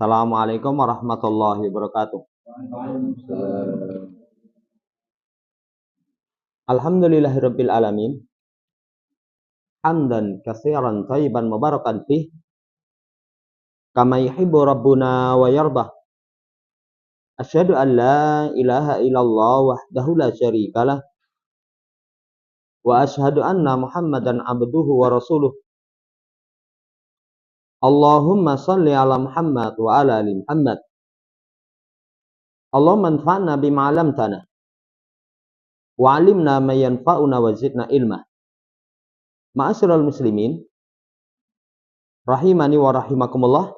Assalamualaikum warahmatullahi wabarakatuh. Alhamdulillahirabbil alamin. Hamdan katsiran thayyiban mubarakan fih. Kama yuhibbu rabbuna wa yardah. Asyhadu an la ilaha illallah wahdahu la syarikalah. Wa asyhadu anna Muhammadan abduhu wa rasuluh. Allahumma shalli ala Muhammad wa ala ali Muhammad. Allahumma anfa'na bima 'allamtana wa 'allimna ma yanfa'una wa zidna ilma. Ma'asyiral muslimin, rahimani wa rahimakumullah.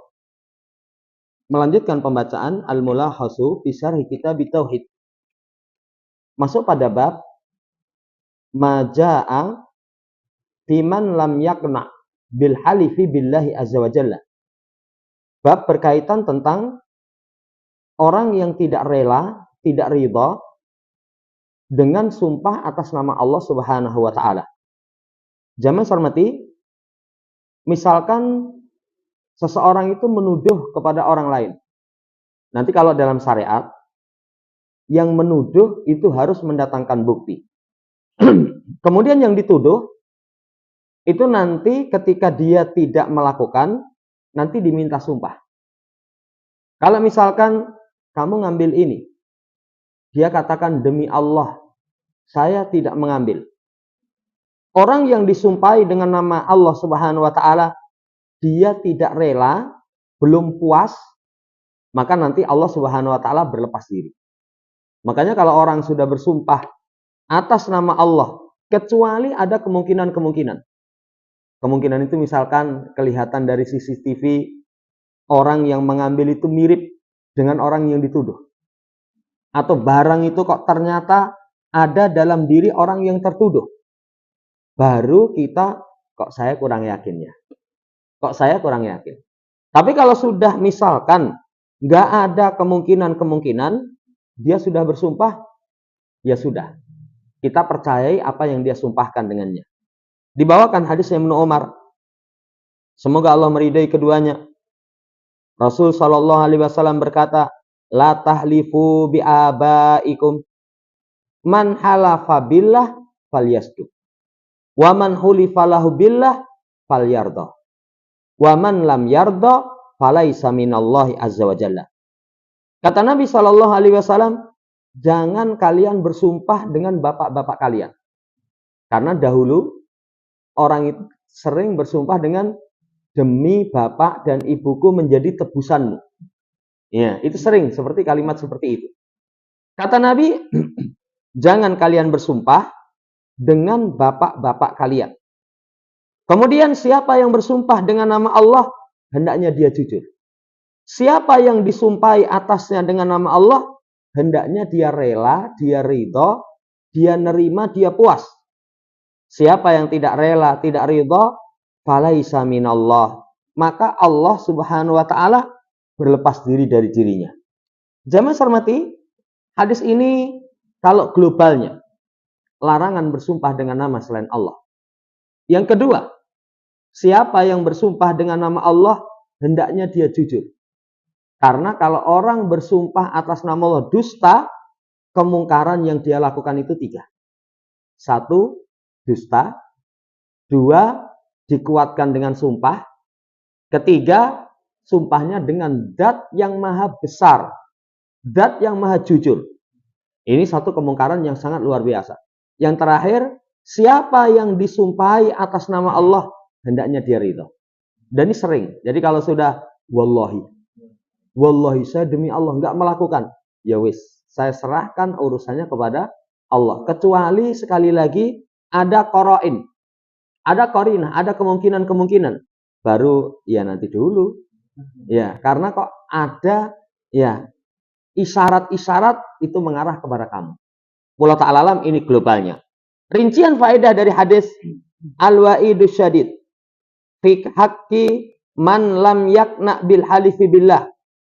Melanjutkan pembacaan Al-Mulakhasu fi Syarh Kitab Tauhid. Masuk pada bab Majaa fiman lam yakna bil halifi billahi azza wa jalla. Bab berkaitan tentang orang yang tidak rela, tidak ridha dengan sumpah atas nama Allah Subhanahu wa taala. Jamaah hormati, misalkan seseorang itu menuduh kepada orang lain. Nanti kalau dalam syariat, yang menuduh itu harus mendatangkan bukti. Kemudian yang dituduh, itu nanti ketika dia tidak melakukan, nanti diminta sumpah. Kalau misalkan kamu ngambil ini, dia katakan demi Allah, saya tidak mengambil. Orang yang disumpahi dengan nama Allah Subhanahu wa taala, dia tidak rela, belum puas, maka nanti Allah Subhanahu wa taala berlepas diri. Makanya kalau orang sudah bersumpah atas nama Allah, kecuali ada kemungkinan-kemungkinan. Kemungkinan itu misalkan kelihatan dari CCTV, orang yang mengambil itu mirip dengan orang yang dituduh. Atau barang itu kok ternyata ada dalam diri orang yang tertuduh. Baru kita, kok saya kurang yakin ya. Kok saya kurang yakin. Tapi kalau sudah misalkan nggak ada kemungkinan-kemungkinan, dia sudah bersumpah, ya sudah. Kita percayai apa yang dia sumpahkan dengannya. Dibawakan hadis Ibnu Umar. Semoga Allah meridai keduanya. Rasul sallallahu alaihi wasallam berkata, "La tahlifu bi abaikum. Man halafa billah falyasduq. Wa man hulifa lahu billah falyarda. Wa man lam yarda falaisa minallahi azza wa jalla." Kata Nabi sallallahu alaihi wasallam, jangan kalian bersumpah dengan bapak-bapak kalian. Karena dahulu orang itu sering bersumpah dengan demi bapak dan ibuku menjadi tebusanmu. Ya, itu sering seperti kalimat seperti itu. Kata Nabi, jangan kalian bersumpah dengan bapak-bapak kalian. Kemudian siapa yang bersumpah dengan nama Allah, hendaknya dia jujur. Siapa yang disumpahi atasnya dengan nama Allah, hendaknya dia rela, dia ridho, dia nerima, dia puas. Siapa yang tidak rela, tidak ridha, falaisa minallah. Maka Allah Subhanahu wa taala berlepas diri dari dirinya. Jamaah hormati, hadis ini kalau globalnya larangan bersumpah dengan nama selain Allah. Yang kedua, siapa yang bersumpah dengan nama Allah, hendaknya dia jujur. Karena kalau orang bersumpah atas nama Allah dusta, kemungkaran yang dia lakukan itu 3. 1, dusta. 2, dikuatkan dengan sumpah. 3, sumpahnya dengan zat yang maha besar, zat yang maha jujur. Ini satu kemungkaran yang sangat luar biasa. Yang terakhir, siapa yang disumpahi atas nama Allah, hendaknya dia ridha. Dan ini sering. Jadi kalau sudah wallahi saya demi Allah nggak melakukan, ya wis, saya serahkan urusannya kepada Allah. Kecuali sekali lagi ada qarain, ada qarinah, ada kemungkinan-kemungkinan. Baru ya nanti dulu. Ya, karena kok ada ya isyarat-isyarat itu mengarah kepada kamu. Wallahu ta'ala alam, ini globalnya. Rincian faedah dari hadis al-wa'idus syadid fi haqqi man lam yakna bil halifi billah.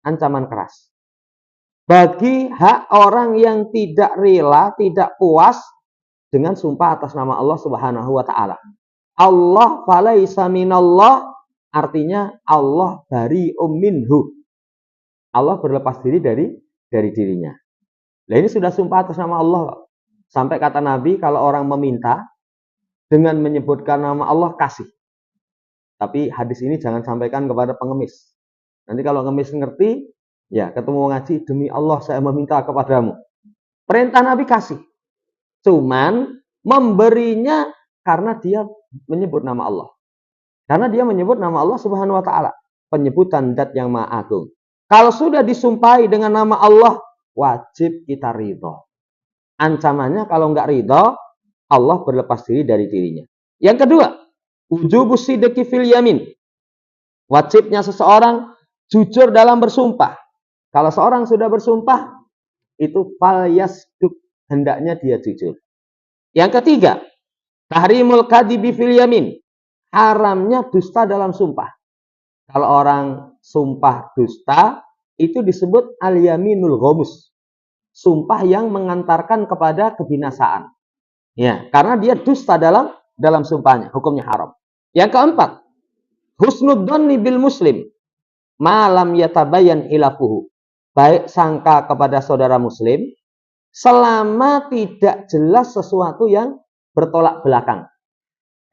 Ancaman keras bagi hak orang yang tidak rela, tidak puas dengan sumpah atas nama Allah Subhanahu wa taala. Allah falaisa minallah, artinya Allah bari'um minhu. Allah berlepas diri dari dirinya. Nah ini sudah sumpah atas nama Allah. Sampai kata Nabi, kalau orang meminta dengan menyebutkan nama Allah, kasih. Tapi hadis ini jangan sampaikan kepada pengemis. Nanti kalau ngemis ngerti, ya ketemu ngaji, demi Allah saya meminta kepadamu. Perintah Nabi kasih. Cuman memberinya karena dia menyebut nama Allah. Karena dia menyebut nama Allah Subhanahu wa taala, penyebutan zat yang Maha Agung. Kalau sudah disumpahi dengan nama Allah, wajib kita ridho. Ancamannya kalau nggak ridho, Allah berlepas diri dari dirinya. Yang kedua, wujubus sidqi fil yamin. Wajibnya seseorang jujur dalam bersumpah. Kalau seorang sudah bersumpah, itu fal yasduq, hendaknya dia jujur. Yang ketiga, tahrimul kadibi fil yamin. Haramnya dusta dalam sumpah. Kalau orang sumpah dusta, itu disebut al-yaminul ghamus. Sumpah yang mengantarkan kepada kebinasaan. Ya, karena dia dusta dalam sumpahnya, hukumnya haram. Yang keempat, husnudzanni bil muslim malam yatabayyan hilafuhu. Baik sangka kepada saudara muslim selama tidak jelas sesuatu yang bertolak belakang.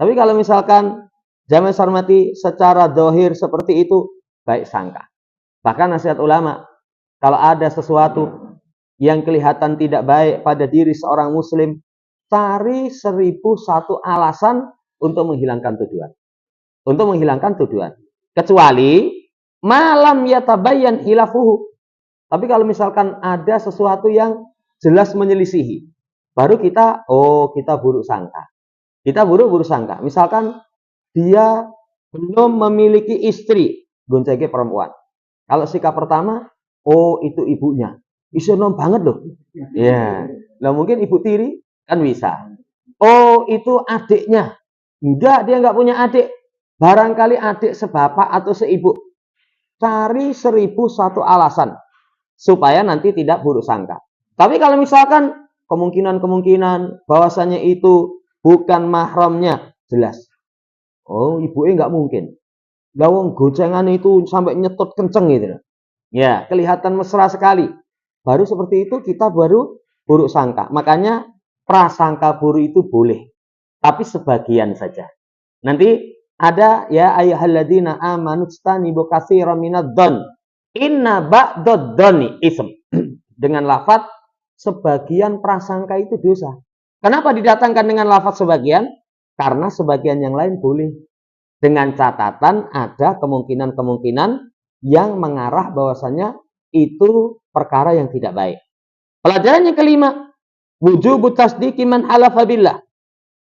Tapi kalau misalkan jamaah hormati secara zahir seperti itu, baik sangka. Bahkan nasihat ulama, kalau ada sesuatu yang kelihatan tidak baik pada diri seorang muslim, cari 1001 alasan untuk menghilangkan tuduhan. Untuk menghilangkan tuduhan. Kecuali malam yatabayyan hilafuhu. Tapi kalau misalkan ada sesuatu yang jelas menyelisihi, baru kita buruk sangka. Kita buruk sangka. Misalkan dia belum memiliki istri, goncengnya perempuan. Kalau sikap pertama, itu ibunya. Isenom banget loh. Ya. Nah mungkin ibu tiri kan bisa. Itu adiknya. Enggak, dia enggak punya adik. Barangkali adik sebapak atau seibu. Cari 1001 alasan supaya nanti tidak buruk sangka. Tapi kalau misalkan kemungkinan bahwasanya itu bukan mahramnya, jelas. Ibunya nggak mungkin. Lawang gocengan itu sampai nyetut kenceng gitu. Ya, kelihatan mesra sekali. Baru seperti itu kita baru buruk sangka. Makanya prasangka buruk itu boleh. Tapi sebagian saja. Nanti ada ya ayyuhalladzina amanu istanibu katsiran minadh-dhon. Inna ba'dadh-dhoni ism. Dengan lafaz sebagian prasangka itu dosa. Kenapa didatangkan dengan lafaz sebagian? Karena sebagian yang lain boleh. Dengan catatan ada kemungkinan-kemungkinan yang mengarah bahwasanya itu perkara yang tidak baik. Pelajaran yang kelima, wujubu tasdiqi man halafa billah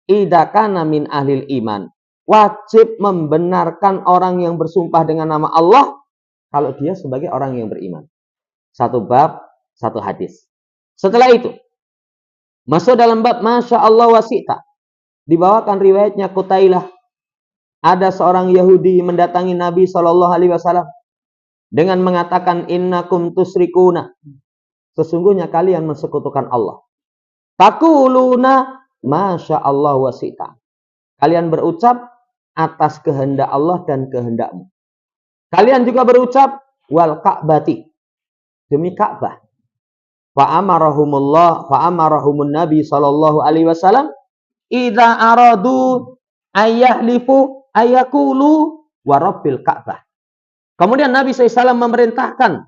idza kana min ahlil iman. Wajib membenarkan orang yang bersumpah dengan nama Allah kalau dia sebagai orang yang beriman. Satu bab, satu hadis. Setelah itu, masuk dalam bab Masya Allah wasita. Dibawakan riwayatnya Qutailah. Ada seorang Yahudi mendatangi Nabi SAW dengan mengatakan innakum tusrikuna. Sesungguhnya kalian mensekutukan Allah. Taquluna Masya Allah wasita. Kalian berucap atas kehendak Allah dan kehendakmu. Kalian juga berucap wal ka'bati. Demi Ka'bah. Fa'amarahumun Nabi sallallahu alaihi wasallam idza aradu ayyahlifu ayakulu wa rabbil Ka'bah. Kemudian Nabi SAW memerintahkan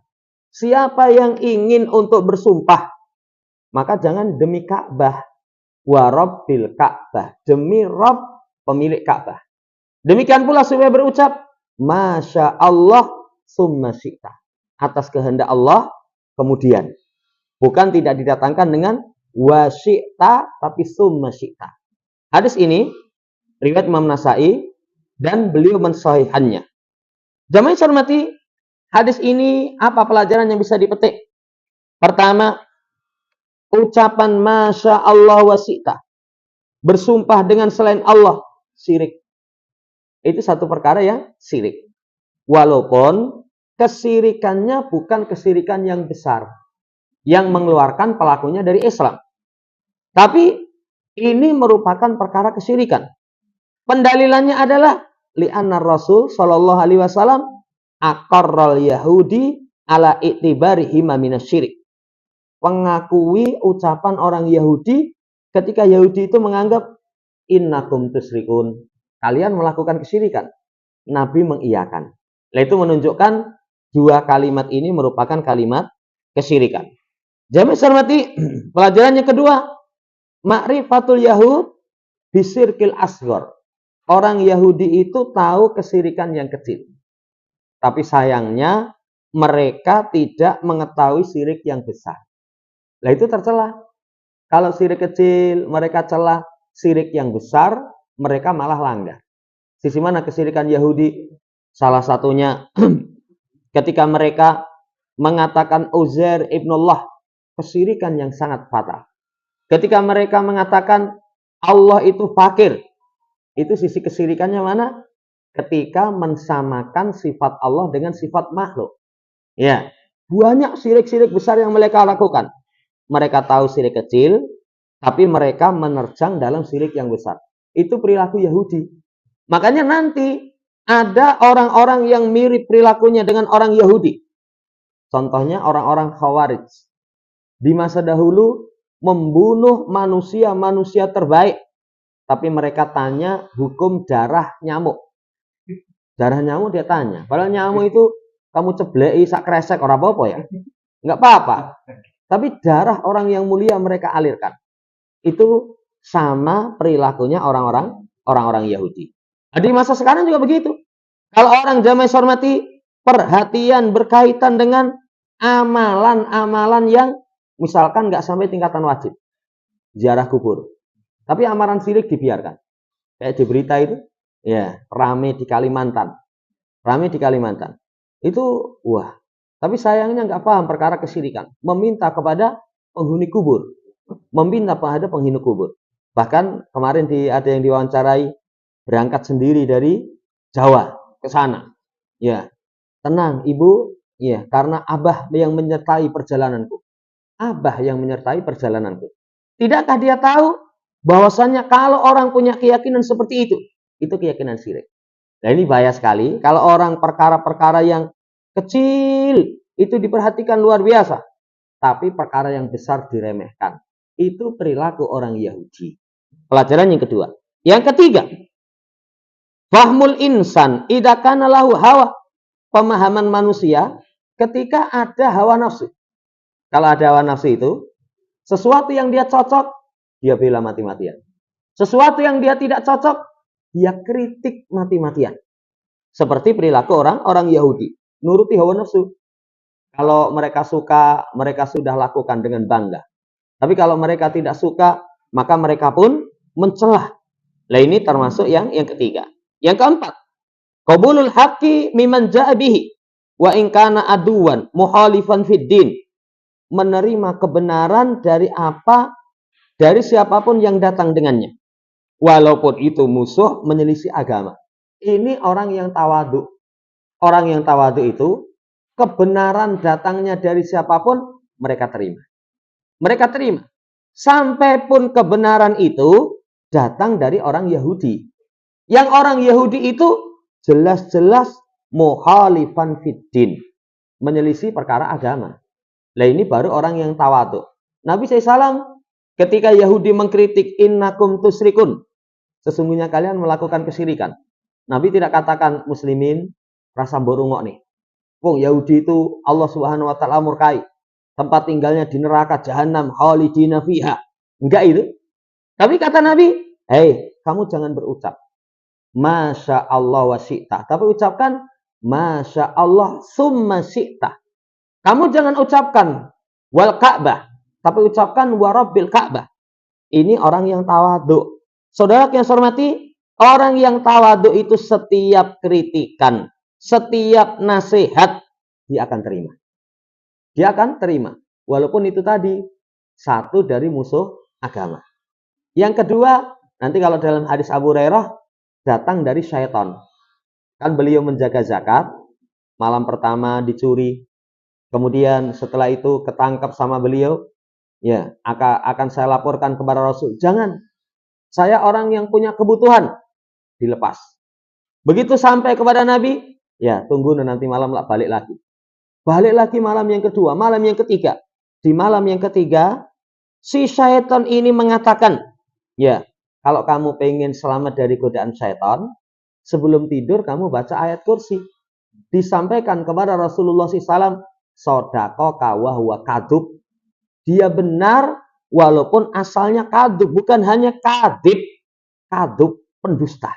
siapa yang ingin untuk bersumpah, maka jangan demi Ka'bah, wa rabbil Ka'bah, demi Rabb pemilik Ka'bah. Demikian pula supaya berucap Masya Allah summa syi'ta, atas kehendak Allah kemudian. Bukan tidak didatangkan dengan wasyi'ta, tapi summa syi'ta. Hadis ini riwayat Imam Nasai dan beliau mensahihkannya. Jamaah hormati, hadis ini apa pelajaran yang bisa dipetik? Pertama, ucapan Masya Allah wasyi'ta, bersumpah dengan selain Allah, syirik. Itu satu perkara yang syirik. Walaupun kesirikannya bukan kesirikan yang besar, yang mengeluarkan pelakunya dari Islam. Tapi ini merupakan perkara kesyirikan. Pendalilannya adalah li'anna Rasul sallallahu alaihi wasallam aqarral Yahudi ala i'tibarihima minasyirik. Mengakui ucapan orang Yahudi ketika Yahudi itu menganggap innakum tusyrikun. Kalian melakukan kesyirikan. Nabi mengiyakan. Nah, itu menunjukkan dua kalimat ini merupakan kalimat kesyirikan. Jamaah hormati, pelajaran yang kedua, ma'rifatul Yahud bisirkil asghar. Orang Yahudi itu tahu kesyirikan yang kecil. Tapi sayangnya mereka tidak mengetahui syirik yang besar. Nah, itu tercela. Kalau syirik kecil mereka celah, syirik yang besar mereka malah langgar. Sisi mana kesyirikan Yahudi? Salah satunya ketika mereka mengatakan Uzair ibnullah, kesyirikan yang sangat fatal. Ketika mereka mengatakan Allah itu fakir, itu sisi kesyirikannya mana? Ketika mensamakan sifat Allah dengan sifat makhluk. Ya, banyak syirik-syirik besar yang mereka lakukan. Mereka tahu syirik kecil, tapi mereka menerjang dalam syirik yang besar. Itu perilaku Yahudi. Makanya nanti ada orang-orang yang mirip perilakunya dengan orang Yahudi. Contohnya orang-orang Khawarij. Di masa dahulu membunuh manusia-manusia terbaik. Tapi mereka tanya hukum darah nyamuk. Darah nyamuk dia tanya. Padahal nyamuk itu kamu cebleki sak kresek ora apa-apa ya. Enggak apa-apa. Tapi darah orang yang mulia mereka alirkan. Itu sama perilakunya orang-orang Yahudi. Di masa sekarang juga begitu. Kalau orang jamaah hormati, perhatian berkaitan dengan amalan-amalan yang misalkan nggak sampai tingkatan wajib. Ziarah kubur. Tapi amalan syirik dibiarkan. Kayak di berita itu, ya, rame di Kalimantan. Rame di Kalimantan. Itu, wah. Tapi sayangnya nggak paham perkara kesyirikan. Meminta kepada penghuni kubur. Meminta kepada penghuni kubur. Bahkan kemarin ada yang diwawancarai berangkat sendiri dari Jawa ke sana. Ya, tenang ibu. Ya, karena Abah yang menyertai perjalananku. Abah yang menyertai perjalananku. Tidakkah dia tahu bahwasannya kalau orang punya keyakinan seperti itu keyakinan syirik. Nah, ini bahaya sekali. Kalau orang perkara-perkara yang kecil itu diperhatikan luar biasa, tapi perkara yang besar diremehkan. Itu perilaku orang Yahudi. Pelajaran yang kedua. Yang ketiga, fahmul insan idza kana lahu hawa. Pemahaman manusia ketika ada hawa nafsu. Kalau ada hawa nafsu itu, sesuatu yang dia cocok, dia bela mati-matian. Sesuatu yang dia tidak cocok, dia kritik mati-matian. Seperti perilaku orang Yahudi. Nuruti hawa nafsu. Kalau mereka suka, mereka sudah lakukan dengan bangga. Tapi kalau mereka tidak suka, maka mereka pun mencelah. Nah, ini termasuk yang ketiga. Yang keempat, qabulul haqqi mimman ja'a bihi wa in kana aduwan muhalifan fid din. Menerima kebenaran dari siapapun yang datang dengannya. Walaupun itu musuh menyelisih agama. Ini orang yang tawadhu. Orang yang tawadhu itu kebenaran datangnya dari siapapun mereka terima. Mereka terima. Sampai pun kebenaran itu datang dari orang Yahudi. Yang orang Yahudi itu jelas-jelas muhalifan fiddin. Menyelisih perkara agama. Nah, ini baru orang yang tawadhu. Nabi SAW ketika Yahudi mengkritik innakum tusyrikun. Sesungguhnya kalian melakukan kesyirikan. Nabi tidak katakan muslimin rasa borongok nih. Wong Yahudi itu Allah Subhanahu wa taala murkai. Tempat tinggalnya di neraka jahanam khalidina fiha. Enggak itu. Tapi kata Nabi, "Hei, kamu jangan berucap Masya Allah wa syi'ta." Tapi ucapkan Masya Allah summa syi'ta. Kamu jangan ucapkan wal Ka'bah, tapi ucapkan wa rabbil Ka'bah. Ini orang yang tawadhu. Saudara yang saya hormati, orang yang tawadhu itu setiap kritikan, setiap nasihat dia akan terima. Dia akan terima. Walaupun itu tadi satu dari musuh agama. Yang kedua, nanti kalau dalam hadis Abu Hurairah datang dari syaitan. Kan beliau menjaga zakat, malam pertama dicuri. Kemudian setelah itu ketangkap sama beliau, ya, akan saya laporkan kepada Rasul. Jangan. Saya orang yang punya kebutuhan. Dilepas. Begitu sampai kepada Nabi, ya, tunggu nanti malam balik lagi. Balik lagi malam yang kedua, malam yang ketiga. Di malam yang ketiga, si syaitan ini mengatakan, ya, kalau kamu pengen selamat dari godaan syaitan, sebelum tidur kamu baca ayat kursi. Disampaikan kepada Rasulullah SAW, sodako kawah wa kadub. Dia benar walaupun asalnya kadub, bukan hanya kadib, kadub, pendusta.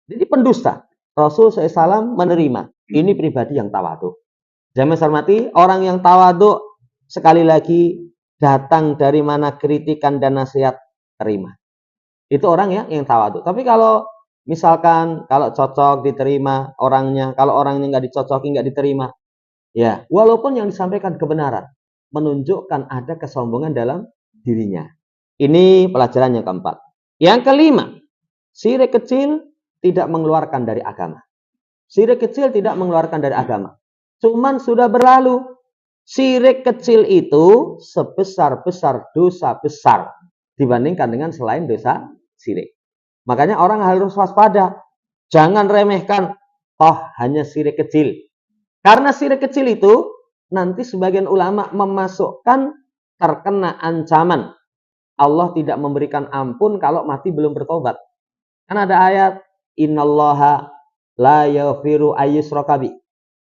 Jadi pendusta. Rasul SAW menerima. Ini pribadi yang tawadhu. Jamaah hormati, orang yang tawadhu sekali lagi datang dari mana kritikan dan nasihat terima. Itu orang ya yang tawadhu. Tapi kalau misalkan kalau cocok diterima orangnya, kalau orangnya nggak dicocoki nggak diterima, ya walaupun yang disampaikan kebenaran, menunjukkan ada kesombongan dalam dirinya. Ini pelajaran yang keempat. Yang kelima, syirik kecil tidak mengeluarkan dari agama. Syirik kecil tidak mengeluarkan dari agama. Cuman sudah berlalu. Syirik kecil itu sebesar-besar dosa besar dibandingkan dengan selain dosa syirik. Makanya orang harus waspada. Jangan remehkan. Toh hanya syirik kecil. Karena syirik kecil itu nanti sebagian ulama memasukkan terkena ancaman. Allah tidak memberikan ampun kalau mati belum bertobat. Kan ada ayat. Innallaha la yaghfiru ayyushraka bih.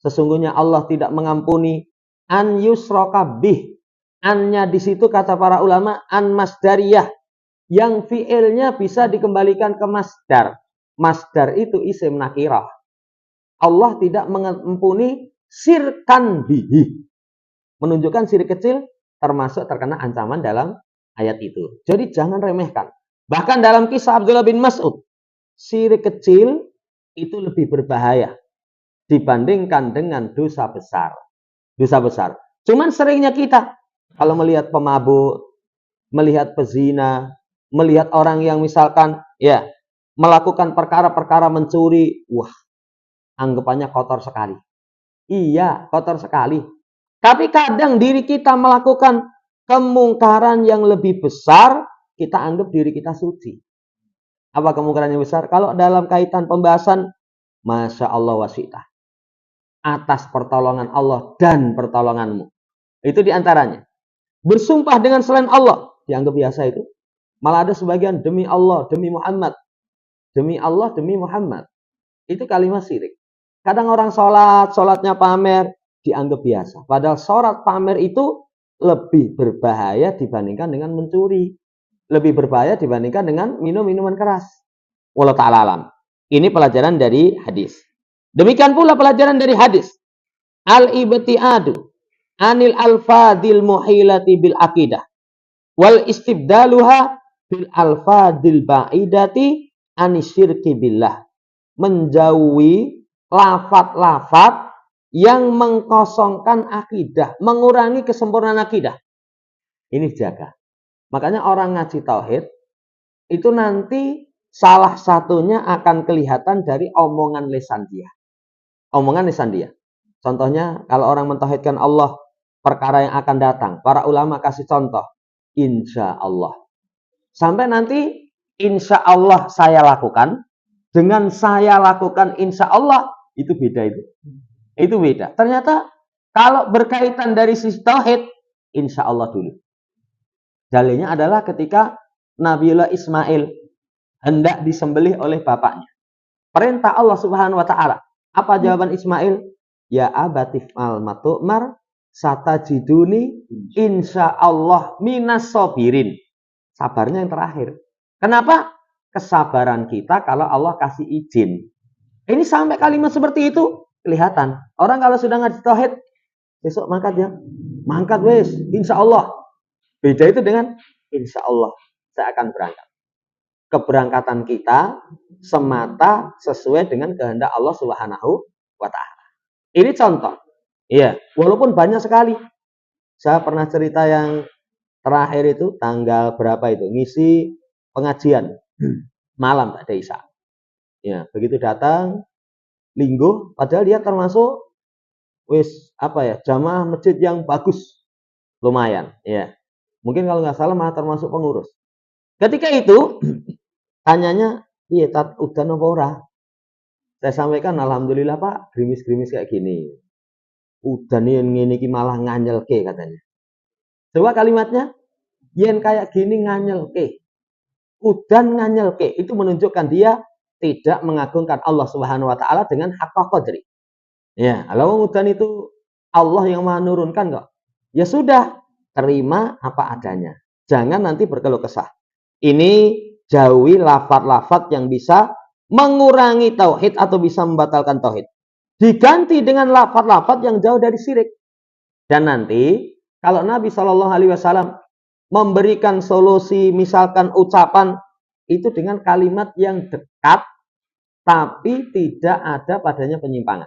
Sesungguhnya Allah tidak mengampuni an yushraka bih. Annya di situ kata para ulama an masdariyah yang fiilnya bisa dikembalikan ke masdar. Masdar itu isim nakirah. Allah tidak mengampuni sirkan bihi. Menunjukkan syirik kecil termasuk terkena ancaman dalam ayat itu. Jadi jangan remehkan. Bahkan dalam kisah Abdullah bin Mas'ud, syirik kecil itu lebih berbahaya dibandingkan dengan dosa besar. Dosa besar. Cuman seringnya kita kalau melihat pemabuk, melihat pezina, melihat orang yang misalkan ya melakukan perkara-perkara mencuri, wah, anggapannya kotor sekali. Iya, kotor sekali. Tapi kadang diri kita melakukan kemungkaran yang lebih besar, kita anggap diri kita suci. Apa kemungkaran yang besar? Kalau dalam kaitan pembahasan, Masya Allah wasita. Atas pertolongan Allah dan pertolonganmu. Itu diantaranya. Bersumpah dengan selain Allah. Dianggap biasa itu. Malah ada sebagian demi Allah, demi Muhammad. Demi Allah, demi Muhammad. Itu kalimat syirik. Kadang orang sholatnya pamer, dianggap biasa. Padahal sholat pamer itu lebih berbahaya dibandingkan dengan mencuri. Lebih berbahaya dibandingkan dengan minum minuman keras. Wallahu ta'ala alam. Ini pelajaran dari hadis. Demikian pula pelajaran dari hadis. Al-ibtiadu anil alfadil muhilati bil akidah. Wal istibdaluha bil alfadil ba'idati anisyirki billah. Menjauhi lafat-lafat yang mengkosongkan akidah. Mengurangi kesempurnaan akidah. Ini jaga. Makanya orang ngaji tauhid itu nanti salah satunya akan kelihatan dari omongan lisan dia. Omongan lisan dia. Contohnya kalau orang mentauhidkan Allah, perkara yang akan datang. Para ulama kasih contoh. Insya Allah. Sampai nanti insya Allah saya lakukan. Dengan saya lakukan insya Allah. Itu beda itu. Itu beda. Ternyata kalau berkaitan dari sisi tauhid, insya Allah dulu. Dalilnya adalah ketika Nabiullah Ismail hendak disembelih oleh bapaknya. Perintah Allah Subhanahu wa taala. Apa jawaban Ismail? Ya abatif al matu'mar satajiduni insyaallah minas sabirin. Sabarnya yang terakhir. Kenapa? Kesabaran kita kalau Allah kasih izin. Ini sampai kalimat seperti itu kelihatan. Orang kalau sudah ngaji tauhid, besok mangkat ya. Mangkat wes, insyaallah. Beda itu dengan insyaallah saya akan berangkat. Keberangkatan kita semata sesuai dengan kehendak Allah Subhanahu wa taala. Ini contoh. Iya, walaupun banyak sekali. Saya pernah cerita yang terakhir itu tanggal berapa itu ngisi pengajian malam Pak Desa. Ya, begitu datang lingguh padahal dia termasuk jamaah masjid yang bagus. Lumayan, ya. Mungkin kalau nggak salah malah termasuk pengurus. Ketika itu tanyanya, iya tat udan apa ora? Saya sampaikan alhamdulillah Pak, gerimis-gerimis kayak gini. udan ngene iki malah nganyelke katanya. Coba kalimatnya, yen kayak gini nganyelke. Udan nganyelke, itu menunjukkan dia tidak mengagungkan Allah Subhanahu wa taala dengan hak qadri. Ya, kalau udan itu Allah yang menurunkan kok. Ya sudah, terima apa adanya. Jangan nanti berkeluh kesah. Ini jauhi lafaz-lafaz yang bisa mengurangi tauhid atau bisa membatalkan tauhid. Diganti dengan lafaz-lafaz yang jauh dari syirik. Dan nanti kalau Nabi Shallallahu Alaihi Wasallam memberikan solusi, misalkan ucapan itu dengan kalimat yang dekat, tapi tidak ada padanya penyimpangan.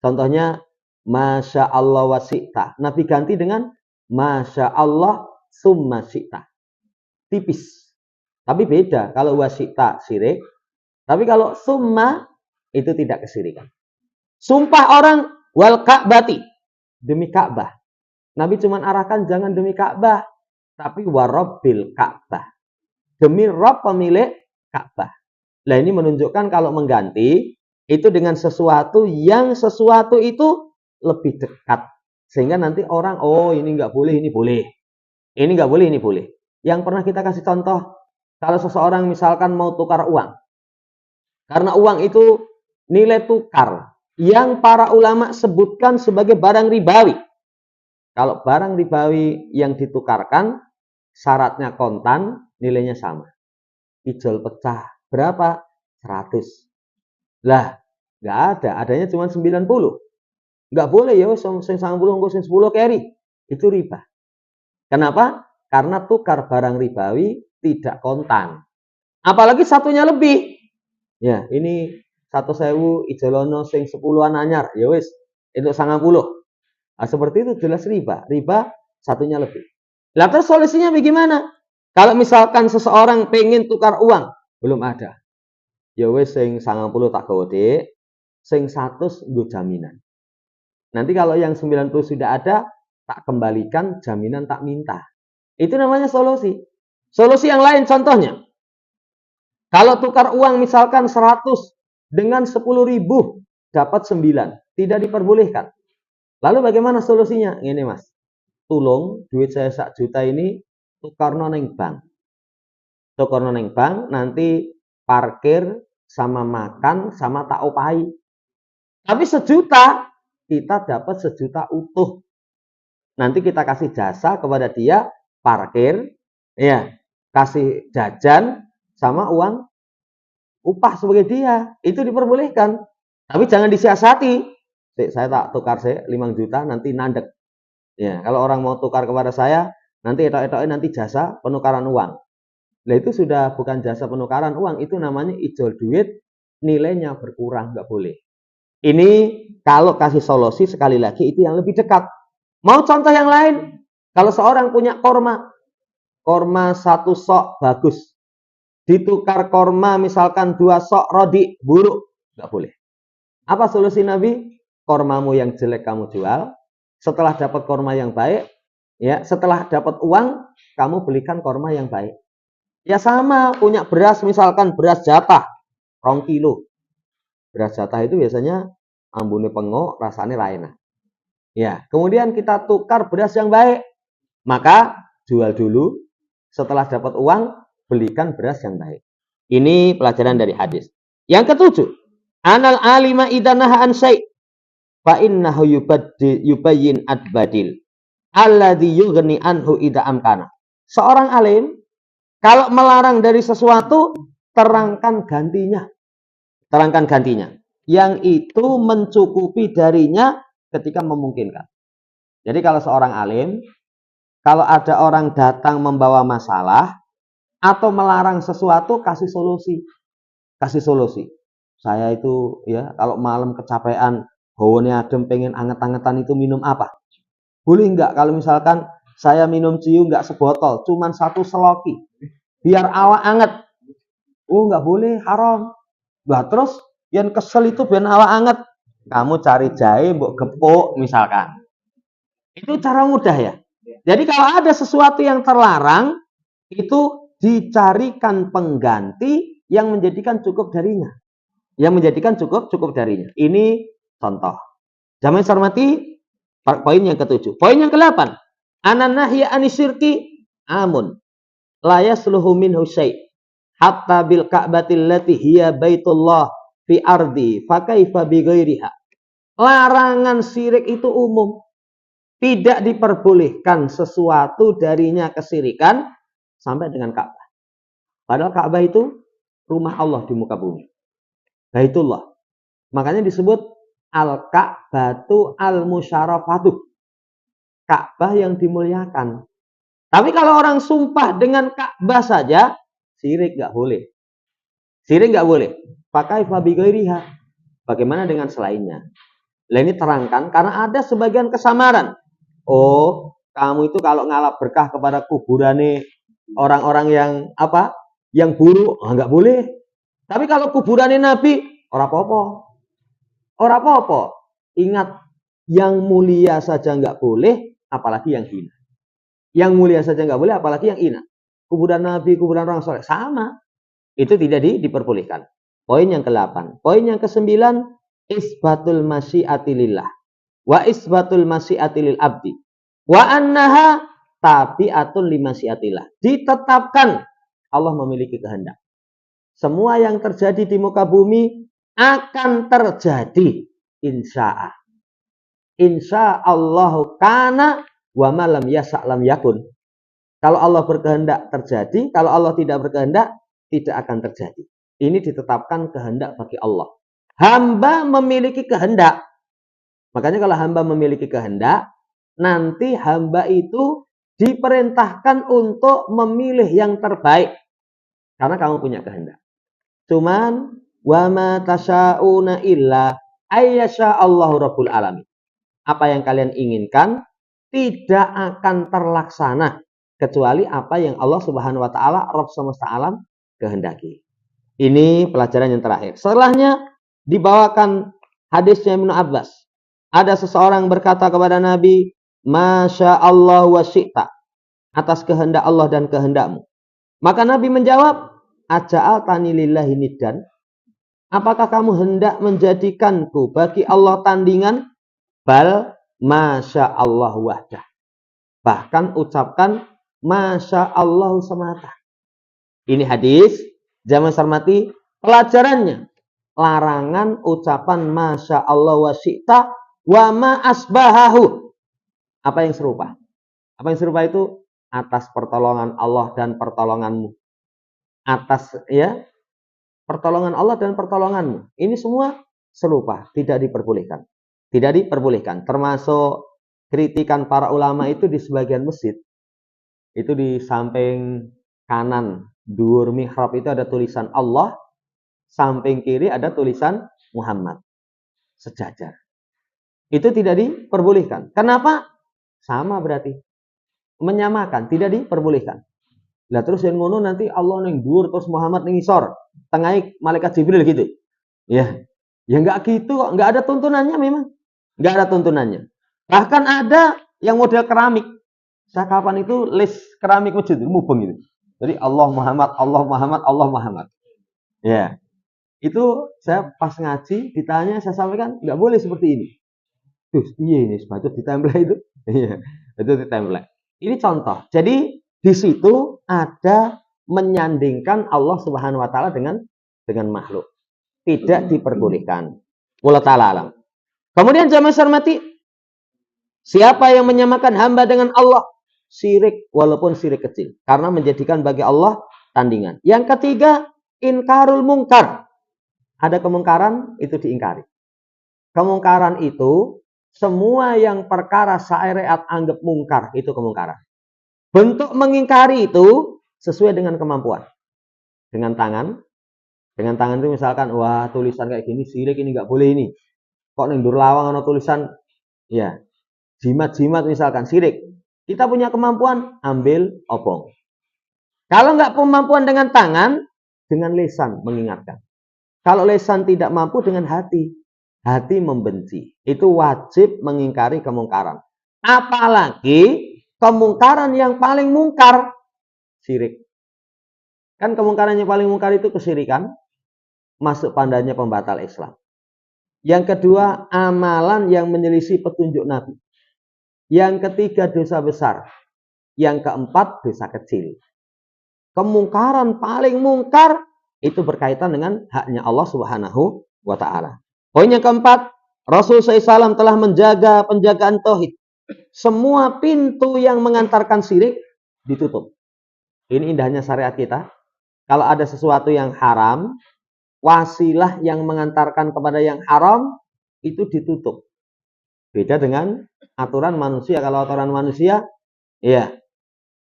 Contohnya, Masya Allah wa syi'ta. Nabi ganti dengan Masya Allah summa syi'ta. Tipis. Tapi beda. Kalau wa syi'ta syirik. Tapi kalau summa itu tidak kesyirikan. Sumpah orang wal ka'bati. Demi Ka'bah. Nabi cuma arahkan jangan demi Ka'bah. Tapi warabbil Ka'bah. Demi Rabb pemilik Ka'bah. Nah ini menunjukkan kalau mengganti itu dengan sesuatu yang sesuatu itu lebih dekat. Sehingga nanti orang, oh ini nggak boleh, ini boleh. Ini nggak boleh, ini boleh. Yang pernah kita kasih contoh, kalau seseorang misalkan mau tukar uang. Karena uang itu nilai tukar yang para ulama sebutkan sebagai barang ribawi. Kalau barang ribawi yang ditukarkan, syaratnya kontan, nilainya sama. Ijol pecah. Berapa? 100. Lah, nggak ada. Adanya cuma 90. Nggak boleh ya, sing 90, sing 10 carry. Itu riba. Kenapa? Karena tukar barang ribawi tidak kontan. Apalagi satunya lebih. Ya, ini 1.000 ijolono sing 10-an anyar. Ya wis, itu 90. Nah, seperti itu jelas riba. Riba satunya lebih. Lah terus solusinya bagaimana? Kalau misalkan seseorang pengen tukar uang, belum ada. Ya wis sing 90 tak gawe dik, sing 100 nggo jaminan. Nanti kalau yang 90 sudah ada, tak kembalikan, jaminan tak minta. Itu namanya solusi. Solusi yang lain contohnya. Kalau tukar uang misalkan 100 dengan 10.000 dapat 9, tidak diperbolehkan. Lalu bagaimana solusinya? Ini Mas. Tolong duit saya 1 juta ini tukarno neng bank. Tukarno neng bank, nanti parkir sama makan sama tak opahi. Tapi 1 juta kita dapat 1 juta utuh. Nanti kita kasih jasa kepada dia parkir, ya, kasih jajan sama uang upah sebagai dia. Itu diperbolehkan. Tapi jangan disiasati. Saya tak tukar 5 juta nanti nandek. Ya, kalau orang mau tukar kepada saya, nanti etok-etoknya nanti jasa penukaran uang. Nah itu sudah bukan jasa penukaran uang, itu namanya ijol duit, nilainya berkurang, nggak boleh. Ini kalau kasih solusi sekali lagi itu yang lebih dekat. Mau contoh yang lain? Kalau seorang punya korma 1 sok bagus, ditukar korma misalkan 2 sok rodi buruk, nggak boleh. Apa solusi Nabi? Kormamu yang jelek kamu jual, setelah dapat korma yang baik, ya setelah dapat uang, kamu belikan korma yang baik. Ya sama, punya beras misalkan beras jatah 2 kilo. Beras jatah itu biasanya ambune pengok, rasanya lain. Ya, kemudian kita tukar beras yang baik. Maka jual dulu, setelah dapat uang, belikan beras yang baik. Ini pelajaran dari hadis. Yang ketujuh, anal alima idanaha an syai' fa innahu yubayyin adbadil alladhi yughni anhu idza amkana. Seorang alim kalau melarang dari sesuatu, terangkan gantinya. Terangkan gantinya. Yang itu mencukupi darinya ketika memungkinkan. Jadi kalau seorang alim, kalau ada orang datang membawa masalah, atau melarang sesuatu, kasih solusi. Kasih solusi. Saya itu ya kalau malam kecapean, hawane adem, pengen anget-angetan itu minum apa? Boleh enggak kalau misalkan saya minum ciu enggak sebotol, cuman 1 seloki. Biar awak anget. Oh enggak boleh, haram. Nah terus yang kesel itu biar awak anget. Kamu cari jahe, mbok gepuk misalkan. Itu cara mudah ya. Jadi kalau ada sesuatu yang terlarang, itu dicarikan pengganti yang menjadikan cukup darinya. Yang menjadikan cukup darinya. Ini contoh. Jamaah hormati, Poin yang ketujuh. Poin yang ke-8. Ananahya anisyrki amun. La yasluhu minhu syai' hatta bil ka'batil lati hiya baitullah fi ardi fa kaifa bi ghairiha. Larangan syirik itu umum. Tidak diperbolehkan sesuatu darinya kesirikan sampai dengan Ka'bah. Padahal Ka'bah itu rumah Allah di muka bumi. Baitullah. Makanya disebut Al-Ka'batu Al-Musyarafatu. Ka'bah yang dimuliakan. Tapi kalau orang sumpah dengan Ka'bah saja, syirik nggak boleh. Syirik nggak boleh. Pakai fabi ghairiha. Bagaimana dengan selainnya? Nah, ini terangkan karena ada sebagian kesamaran. Oh, kamu itu kalau ngalap berkah kepada kuburane orang-orang yang apa? Yang buruk, nggak boleh. Tapi kalau kuburane Nabi, ora apa-apa. Ora apa-apa. Ingat, yang mulia saja nggak boleh, apalagi yang hina. Yang mulia saja nggak boleh, apalagi yang hina. Kuburan Nabi, kuburan orang soleh, sama. Itu tidak diperbolehkan. Poin yang ke-8. Poin yang ke-9, isbatul masyiati lillah. Wa isbatul masyiati lil abdi. Wa annaha tabi'atun li masyiatillah. Ditetapkan Allah memiliki kehendak. Semua yang terjadi di muka bumi akan terjadi insya'a. Insya'allahu kana wa ma lam yasa' lam yakun. Kalau Allah berkehendak terjadi, kalau Allah tidak berkehendak tidak akan terjadi. Ini ditetapkan kehendak bagi Allah. Hamba memiliki kehendak. Makanya kalau hamba memiliki kehendak, nanti hamba itu diperintahkan untuk memilih yang terbaik. Karena kamu punya kehendak. Cuman wa ma tasya'una illa ayyasha Allahu rabbul alamin. Apa yang kalian inginkan tidak akan terlaksana kecuali apa yang Allah Subhanahu wa taala Rabb semesta alam kehendaki. Ini pelajaran yang terakhir. Setelahnya dibawakan hadisnya Ibnu Abbas. Ada seseorang berkata kepada Nabi, Masya Allah wa syi'ta. Atas kehendak Allah dan kehendakmu. Maka Nabi menjawab, Aja'altani lillahi niddan. Apakah kamu hendak menjadikanku bagi Allah tandingan? Bal Masya Allah wahdah. Bahkan ucapkan Masya Allah semata. Ini hadis. Jamaah sarmati. Pelajarannya. Larangan ucapan Masya Allah wa syi'ta wa ma asbahahu. Apa yang serupa? Apa yang serupa itu? Atas pertolongan Allah dan pertolonganmu. Atas ya pertolongan Allah dan pertolonganmu. Ini semua serupa, tidak diperbolehkan. Tidak diperbolehkan. Termasuk kritikan para ulama itu di sebagian masjid. Itu di samping kanan dhuwur mihrab itu ada tulisan Allah, samping kiri ada tulisan Muhammad. Sejajar. Itu tidak diperbolehkan. Kenapa? Sama berarti. Menyamakan, tidak diperbolehkan. Lah terus yang ngono nanti Allah ning dhuwur terus Muhammad ning isor. Tengahnya malaikat Jibril gitu. Ya. Ya enggak gitu kok, enggak ada tuntunannya memang. Enggak ada tuntunannya. Bahkan ada yang model keramik. Saya kapan itu les keramik masjid mubeng gitu. Jadi Allah Muhammad, Allah Muhammad, Allah Muhammad. Ya. Itu saya pas ngaji ditanya saya sampaikan enggak boleh seperti ini. Terus piye ini sepatut ditempel itu? Iya, itu ditempel. Ini contoh. Jadi di situ ada menyandingkan Allah Subhanahu wa taala dengan makhluk. Tidak diperbolehkan. Wallahu taala alam. Kemudian jamaah hormati, siapa yang menyamakan hamba dengan Allah? Syirik walaupun syirik kecil. Karena menjadikan bagi Allah tandingan. Yang ketiga, inkarul mungkar. Ada kemungkaran, itu diingkari. Kemungkaran itu, semua yang perkara syariat anggap mungkar, itu kemungkaran. Bentuk mengingkari itu sesuai dengan kemampuan. Dengan tangan itu misalkan, wah tulisan kayak gini, syirik ini nggak boleh ini. Kok nendur lawang ada tulisan, ya jimat-jimat misalkan, syirik. Kita punya kemampuan, ambil obong. Kalau nggak kemampuan dengan tangan, dengan lisan mengingatkan. Kalau lisan tidak mampu, dengan hati. Hati membenci. Itu wajib mengingkari kemungkaran. Apalagi kemungkaran yang paling mungkar, syirik. Kan kemungkaran yang paling mungkar itu kesyirikan, masuk pandanya pembatal Islam. Yang kedua, amalan yang menyelisih petunjuk Nabi. Yang ketiga dosa besar. Yang keempat dosa kecil. Kemungkaran paling mungkar itu berkaitan dengan haknya Allah Subhanahu wa taala. Poin yang keempat, Rasul SAW telah menjaga penjagaan tauhid. Semua pintu yang mengantarkan syirik ditutup. Ini indahnya syariat kita. Kalau ada sesuatu yang haram, wasilah yang mengantarkan kepada yang haram itu ditutup. Beda dengan aturan manusia. Kalau aturan manusia, ya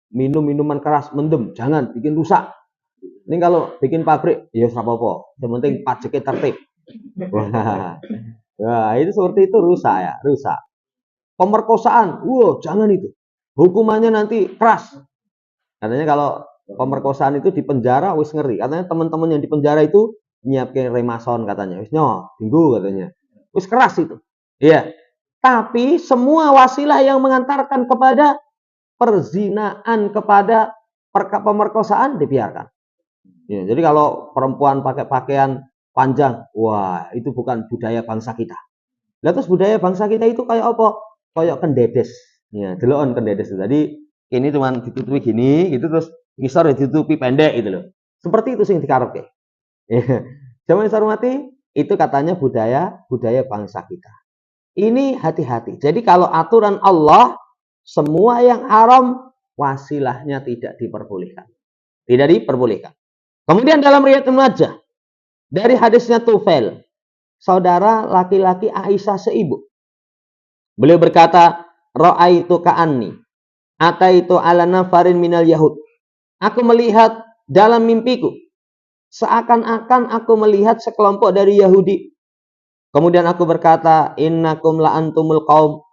minum minuman keras, mendem, jangan bikin rusak. Ini kalau bikin pabrik, ya apa-apa. Yang penting pajaknya tertib. Wah, itu seperti itu rusak ya, rusak. Pemerkosaan, jangan itu. Hukumannya nanti keras. Katanya kalau pemerkosaan itu di penjara, wis ngeri. Katanya teman-teman yang di penjara itu nyiapin remason katanya. Wis tunggu katanya. Wis keras itu. Iya. Tapi semua wasilah yang mengantarkan kepada perzinaan, kepada pemerkosaan dibiarkan. Ya, jadi kalau perempuan pakai pakaian panjang, wah itu bukan budaya bangsa kita. Lah terus budaya bangsa kita itu kayak apa? Kayak kendedes. Ya, delokon kendedes. Jadi ini cuma ditutupi gini, gitu terus ngisor ditutupi pendek gitu loh. Seperti itu sing dikarepke. Ya. Zaman hormati, itu katanya budaya bangsa kita. Ini hati-hati. Jadi kalau aturan Allah, semua yang haram, wasilahnya tidak diperbolehkan. Tidak diperbolehkan. Kemudian dalam riwayat Ibnu Majah, dari hadisnya Tufail, saudara laki-laki Aisyah seibu. Beliau berkata, ra'aitu ka'anni, ataitu ala nafarin minal yahud. Aku melihat dalam mimpiku, seakan-akan aku melihat sekelompok dari Yahudi. Kemudian aku berkata, innakum la antumul qaum.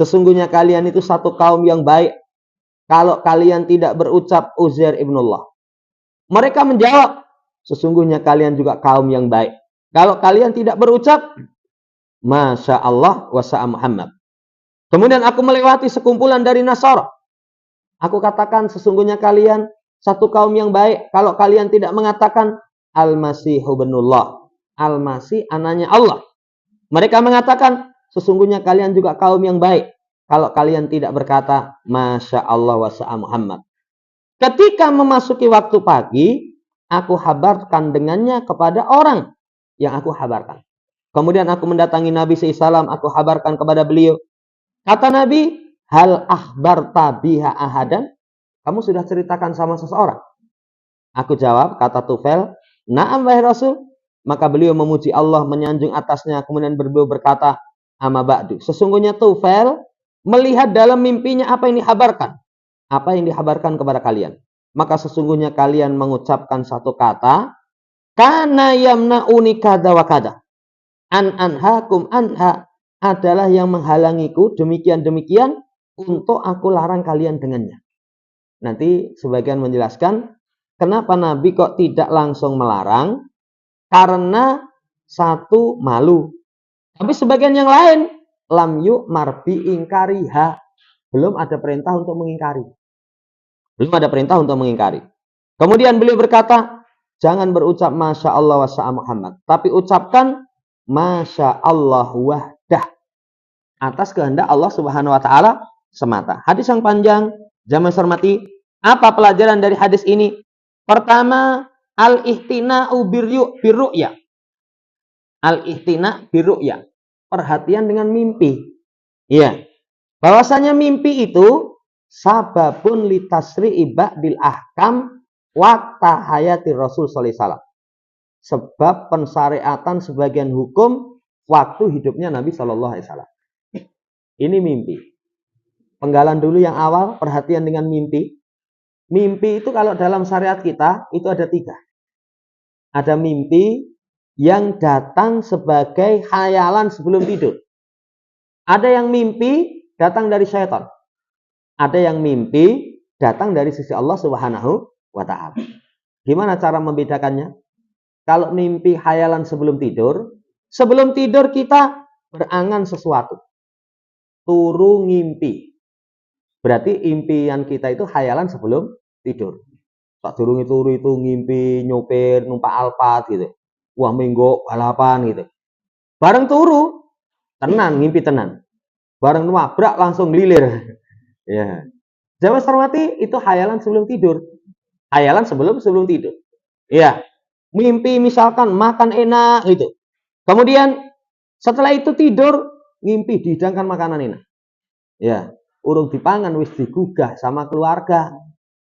Sesungguhnya kalian itu satu kaum yang baik. Kalau kalian tidak berucap Uzair ibnullah. Mereka menjawab, sesungguhnya kalian juga kaum yang baik. Kalau kalian tidak berucap, Masya Allah wa sa'a Muhammad. Kemudian aku melewati sekumpulan dari Nasara. Aku katakan, sesungguhnya kalian satu kaum yang baik. Kalau kalian tidak mengatakan, Al-Masihu ibnullah. Al-Masih anaknya Allah. Mereka mengatakan, sesungguhnya kalian juga kaum yang baik. Kalau kalian tidak berkata, Masya Allah wa sa'a Muhammad. Ketika memasuki waktu pagi, aku habarkan dengannya kepada orang yang aku habarkan. Kemudian aku mendatangi Nabi SAW, aku habarkan kepada beliau. Kata Nabi, hal akhbarta biha ahadan? Kamu sudah ceritakan sama seseorang? Aku jawab, kata Tufail, na'am wahai Rasul. Maka beliau memuji Allah, menyanjung atasnya. Kemudian beliau berkata, amma ba'du. Sesungguhnya Tufail melihat dalam mimpinya apa yang dihabarkan. Apa yang dihabarkan kepada kalian. Maka sesungguhnya kalian mengucapkan satu kata, kana yamna'uni kada wa kada. Anhakum anha adalah yang menghalangiku demikian-demikian untuk aku larang kalian dengannya. Nanti sebagian menjelaskan kenapa Nabi kok tidak langsung melarang, karena satu malu. Tapi sebagian yang lain lam yu'mar bi ingkariha, belum ada perintah untuk mengingkari. Belum ada perintah untuk mengingkari. Kemudian beliau berkata, jangan berucap Masya Allah wa sa'a Muhammad, tapi ucapkan Masya Allah wahdah, atas kehendak Allah Subhanahu wa taala semata. Hadis yang panjang, jamaah hormati, apa pelajaran dari hadis ini? Pertama, al-ihtina'u birru'ya. Al-ihtina' birru'ya. Perhatian dengan mimpi. Iya. Bahwasanya mimpi itu sababun litasri'i ba'dil ahkam waqta hayati Rasul sallallahu alaihi wasallam. Sebab pensyariatan sebagian hukum waktu hidupnya Nabi sallallahu alaihi wasallam. Ini mimpi. Penggalan dulu yang awal, perhatian dengan mimpi. Mimpi itu kalau dalam syariat kita, itu ada 3. Ada mimpi yang datang sebagai khayalan sebelum tidur. Ada yang mimpi datang dari syaitan. Ada yang mimpi datang dari sisi Allah Subhanahu wa ta'ala. Gimana cara membedakannya? Kalau mimpi khayalan sebelum tidur kita berangan sesuatu. Turu ngimpi. Berarti impian kita itu khayalan sebelum tidur. Tak durung turu itu ngimpi nyopir numpak Alphard gitu. Wah minggu balapan gitu. Bareng turu, tenan ngimpi tenan. bareng nabrak langsung lilir. Ya. Jamaah hormati, itu hayalan sebelum tidur. Hayalan sebelum tidur. Ya. Mimpi misalkan makan enak gitu. Kemudian setelah itu tidur, ngimpi dihidangkan makanan enak. Ya, urung dipangan wis digugah sama keluarga.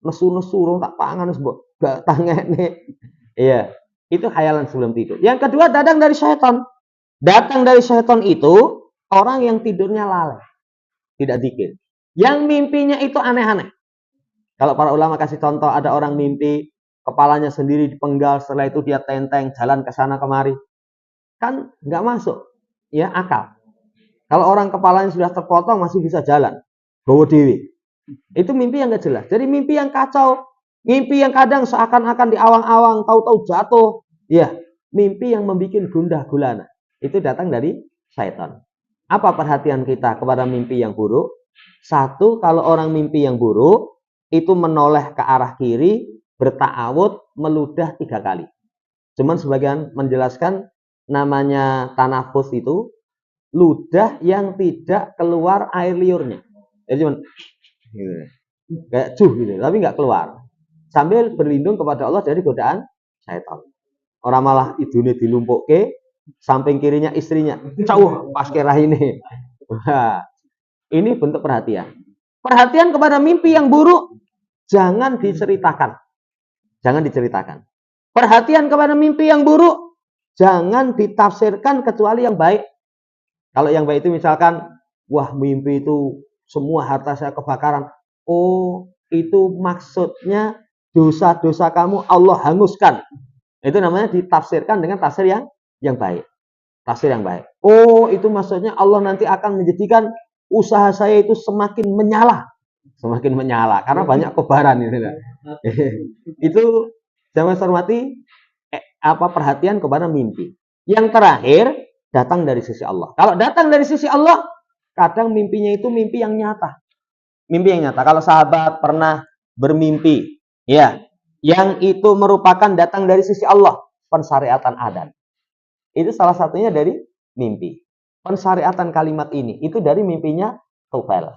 Nesu-nesu urung tak pangan wis mbok gak tangene. Iya, itu hayalan sebelum tidur. Yang kedua, datang dari syaitan. Datang dari syaitan itu orang yang tidurnya lalai, tidak zikir. Yang mimpinya itu aneh-aneh. Kalau para ulama kasih contoh, ada orang mimpi kepalanya sendiri dipenggal, setelah itu dia tenteng jalan ke sana kemari. Kan nggak masuk, ya akal. Kalau orang kepalanya sudah terpotong masih bisa jalan, bawa dewi. Itu mimpi yang nggak jelas. Jadi mimpi yang kacau, mimpi yang kadang seakan-akan di awang-awang, tahu-tahu jatuh. Ya, mimpi yang membuat gundah gulana. Itu datang dari syaitan. Apa perhatian kita kepada mimpi yang buruk? Satu, kalau orang mimpi yang buruk, itu menoleh ke arah kiri, berta'awud, meludah 3 kali. Cuman sebagian menjelaskan namanya tanafus itu ludah yang tidak keluar air liurnya. Jadi cuman gitu. Kayak gitu, tapi nggak keluar. Sambil berlindung kepada Allah dari godaan syaitan. Orang malah idune dilumpukke, samping kirinya istrinya jauh pas kira ini. Wah, ini bentuk perhatian. Perhatian kepada mimpi yang buruk jangan diceritakan. Jangan diceritakan. Perhatian kepada mimpi yang buruk jangan ditafsirkan kecuali yang baik. Kalau yang baik itu misalkan, wah mimpi itu semua harta saya kebakaran. Oh, itu maksudnya dosa-dosa kamu Allah hanguskan. Itu namanya ditafsirkan dengan tafsir yang baik. Tafsir yang baik. Oh, itu maksudnya Allah nanti akan menjadikan usaha saya itu semakin menyala. Semakin menyala karena banyak kobaran itu. Itu jangan hormati perhatian kepada mimpi. Yang terakhir, datang dari sisi Allah. Kalau datang dari sisi Allah, kadang mimpinya itu mimpi yang nyata. Mimpi yang nyata. Kalau sahabat pernah bermimpi, ya, yang itu merupakan datang dari sisi Allah, pensyariatan adzan. Itu salah satunya dari mimpi. Pensyariatan kalimat ini itu dari mimpinya Tufail.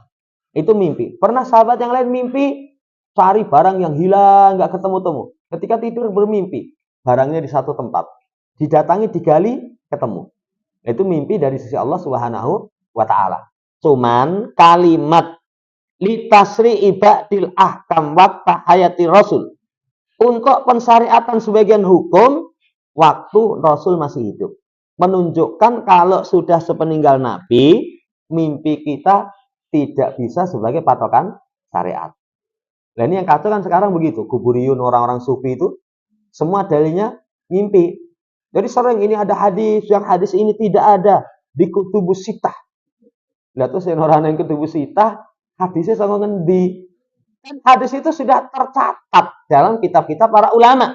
Itu mimpi. Pernah sahabat yang lain mimpi cari barang yang hilang, nggak ketemu-temu. Ketika tidur bermimpi, barangnya di satu tempat. Didatangi, digali, ketemu. Itu mimpi dari sisi Allah Subhanahu wa taala. Cuman kalimat litasri ibadil ahkam wa tahayati rasul. Untuk pensyariatan sebagian hukum waktu Rasul masih hidup. Menunjukkan kalau sudah sepeninggal Nabi, mimpi kita tidak bisa sebagai patokan syariat. Nah ini yang kacau kan sekarang begitu. Kuburiyun, orang-orang sufi itu semua dalilnya mimpi. Jadi sering ini ada hadis, yang hadis ini tidak ada di kutubus sitah. Lihat tuh orang yang kutubus sitah, hadisnya sama ngendi. Kan hadis itu sudah tercatat dalam kitab-kitab para ulama.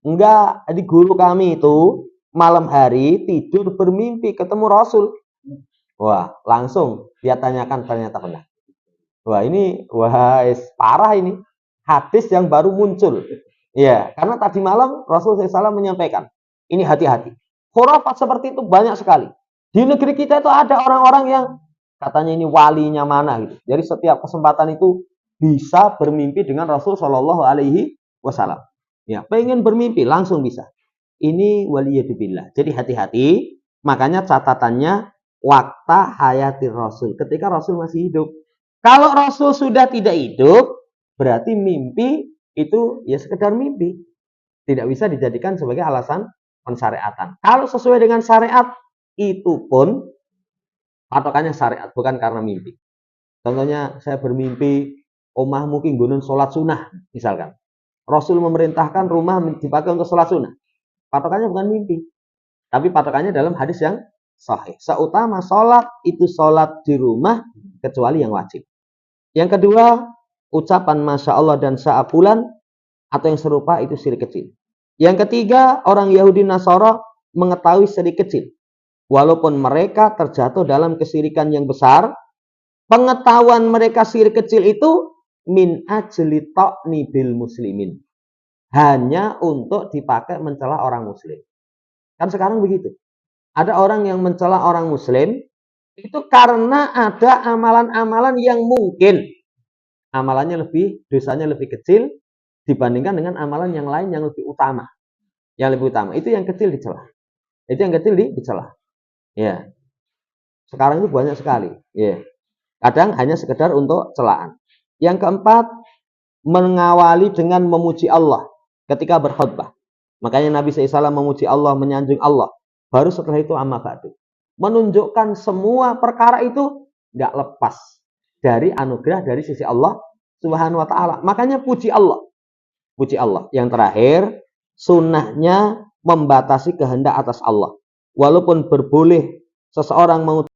Enggak, di guru kami itu malam hari tidur bermimpi ketemu Rasul. Wah, langsung dia tanyakan ternyata benar. Wah, ini parah ini. Hadis yang baru muncul. Ya, karena tadi malam Rasul SAW menyampaikan, ini hati-hati. Khurafat seperti itu banyak sekali. Di negeri kita itu ada orang-orang yang katanya ini walinya mana gitu. Jadi setiap kesempatan itu bisa bermimpi dengan Rasul Shallallahu Alaihi Wasallam. Ya, pengen bermimpi langsung bisa. Ini waliyadzubillah. Jadi hati-hati. Makanya catatannya waktu hayati Rasul. Ketika Rasul masih hidup. Kalau Rasul sudah tidak hidup, berarti mimpi itu ya sekedar mimpi. Tidak bisa dijadikan sebagai alasan pensyariatan. Kalau sesuai dengan syariat, itu pun patokannya syariat, bukan karena mimpi. Contohnya saya bermimpi omah mungkin gunung sholat sunnah, misalkan. Rasul memerintahkan rumah dipakai untuk sholat sunnah. Patokannya bukan mimpi. Tapi patokannya dalam hadis yang sahih. Seutama sholat itu sholat di rumah kecuali yang wajib. Yang kedua, ucapan Masya Allah dan sa'apulan atau yang serupa itu syirik kecil. Yang ketiga, orang Yahudi Nasara mengetahui syirik kecil. Walaupun mereka terjatuh dalam kesyirikan yang besar, pengetahuan mereka syirik kecil itu min ajli ta'ni bil muslimin. Hanya untuk dipakai mencela orang muslim. Kan sekarang begitu. Ada orang yang mencela orang muslim, Itu karena ada amalan-amalan yang mungkin amalannya dosanya lebih kecil dibandingkan dengan amalan yang lain yang lebih utama. Yang lebih utama itu yang kecil dicela. Itu yang kecil dicela. Ya. Sekarang itu banyak sekali. Ya. Kadang hanya sekedar untuk celaan. Yang keempat, mengawali dengan memuji Allah ketika berkhutbah. Makanya Nabi SAW memuji Allah, menyanjung Allah. Baru setelah itu amma ba'du. Menunjukkan semua perkara itu nggak lepas dari anugerah dari sisi Allah Subhanahu wa taala. Makanya puji Allah. Puji Allah. Yang terakhir, sunnahnya membatasi kehendak atas Allah. Walaupun berboleh seseorang mau